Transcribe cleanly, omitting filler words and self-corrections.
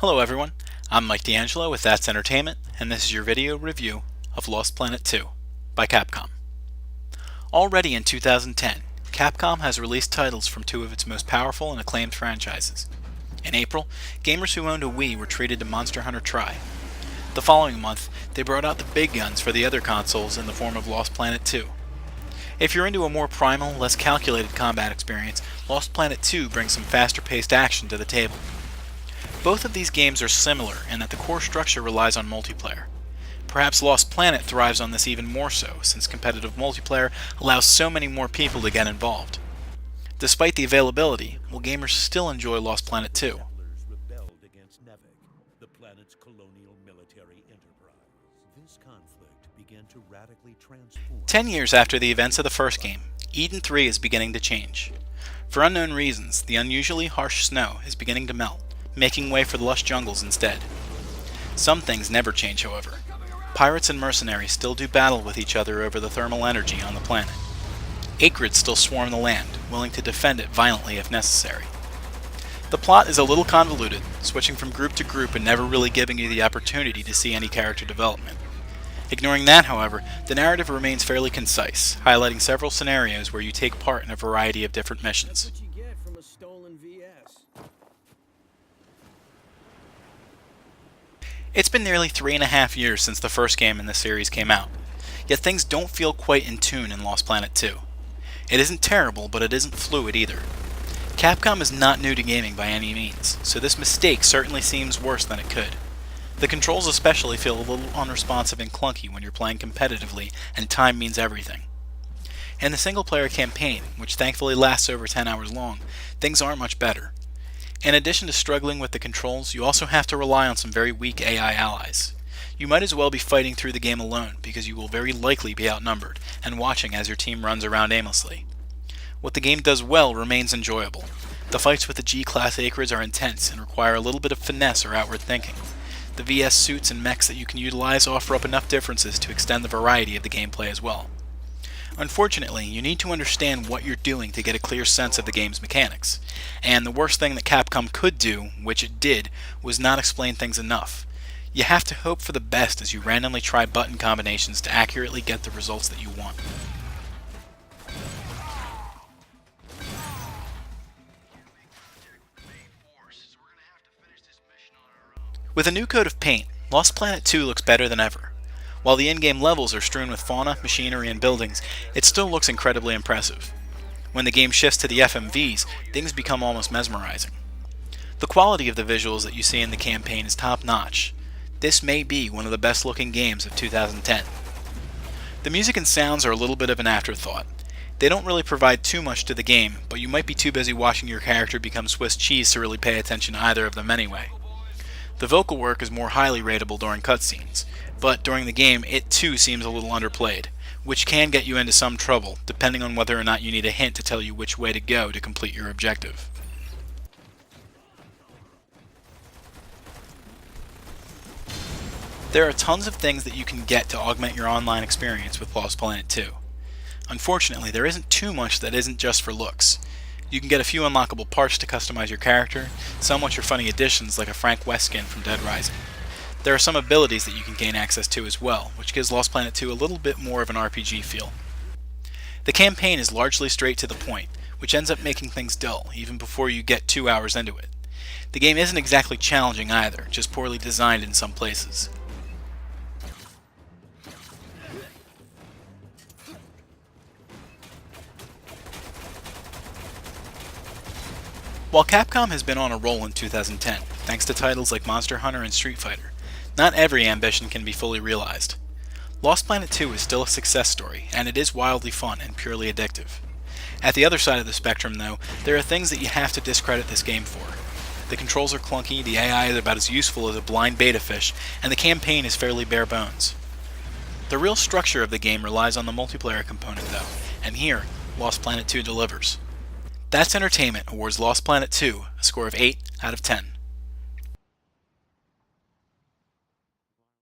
Hello everyone, I'm Mike DeAngelo with That's Entertainment, and this is your video review of Lost Planet 2 by Capcom. Already in 2010, Capcom has released titles from two of its most powerful and acclaimed franchises. In April, gamers who owned a Wii were treated to Monster Hunter Tri. The following month, they brought out the big guns for the other consoles in the form of Lost Planet 2. If you're into a more primal, less calculated combat experience, Lost Planet 2 brings some faster-paced action to the table. Both of these games are similar in that the core structure relies on multiplayer. Perhaps Lost Planet thrives on this even more so, since competitive multiplayer allows so many more people to get involved. Despite the availability, will gamers still enjoy Lost Planet 2? Rebelled against Nevik, the planet's colonial military enterprise. This conflict began to radically transform. 10 years after the events of the first game, Eden 3 is beginning to change. For unknown reasons, the unusually harsh snow is beginning to melt, making way for the lush jungles instead. Some things never change, however. Pirates and mercenaries still do battle with each other over the thermal energy on the planet. Acrids still swarm the land, willing to defend it violently if necessary. The plot is a little convoluted, switching from group to group and never really giving you the opportunity to see any character development. Ignoring that, however, the narrative remains fairly concise, highlighting several scenarios where you take part in a variety of different missions. It's been nearly 3.5 years since the first game in the series came out, yet things don't feel quite in tune in Lost Planet 2. It isn't terrible, but it isn't fluid either. Capcom is not new to gaming by any means, so this mistake certainly seems worse than it could. The controls especially feel a little unresponsive and clunky when you're playing competitively and time means everything. In the single-player campaign, which thankfully lasts over 10 hours long, things aren't much better. In addition to struggling with the controls, you also have to rely on some very weak AI allies. You might as well be fighting through the game alone, because you will very likely be outnumbered, and watching as your team runs around aimlessly. What the game does well remains enjoyable. The fights with the G-class Acrids are intense and require a little bit of finesse or outward thinking. The VS suits and mechs that you can utilize offer up enough differences to extend the variety of the gameplay as well. Unfortunately, you need to understand what you're doing to get a clear sense of the game's mechanics. And the worst thing that Capcom could do, which it did, was not explain things enough. You have to hope for the best as you randomly try button combinations to accurately get the results that you want. With a new coat of paint, Lost Planet 2 looks better than ever. While the in-game levels are strewn with fauna, machinery, and buildings, it still looks incredibly impressive. When the game shifts to the FMVs, things become almost mesmerizing. The quality of the visuals that you see in the campaign is top-notch. This may be one of the best-looking games of 2010. The music and sounds are a little bit of an afterthought. They don't really provide too much to the game, but you might be too busy watching your character become Swiss cheese to really pay attention to either of them anyway. The vocal work is more highly rateable during cutscenes, but during the game it too seems a little underplayed, which can get you into some trouble, depending on whether or not you need a hint to tell you which way to go to complete your objective. There are tons of things that you can get to augment your online experience with Lost Planet 2. Unfortunately, there isn't too much that isn't just for looks. You can get a few unlockable parts to customize your character, some which are funny additions like a Frank West skin from Dead Rising. There are some abilities that you can gain access to as well, which gives Lost Planet 2 a little bit more of an RPG feel. The campaign is largely straight to the point, which ends up making things dull, even before you get 2 hours into it. The game isn't exactly challenging either, just poorly designed in some places. While Capcom has been on a roll in 2010, thanks to titles like Monster Hunter and Street Fighter, not every ambition can be fully realized. Lost Planet 2 is still a success story, and it is wildly fun and purely addictive. At the other side of the spectrum, though, there are things that you have to discredit this game for. The controls are clunky, the AI is about as useful as a blind beta fish, and the campaign is fairly bare bones. The real structure of the game relies on the multiplayer component, though, and here, Lost Planet 2 delivers. That's Entertainment awards Lost Planet 2 a score of 8 out of 10.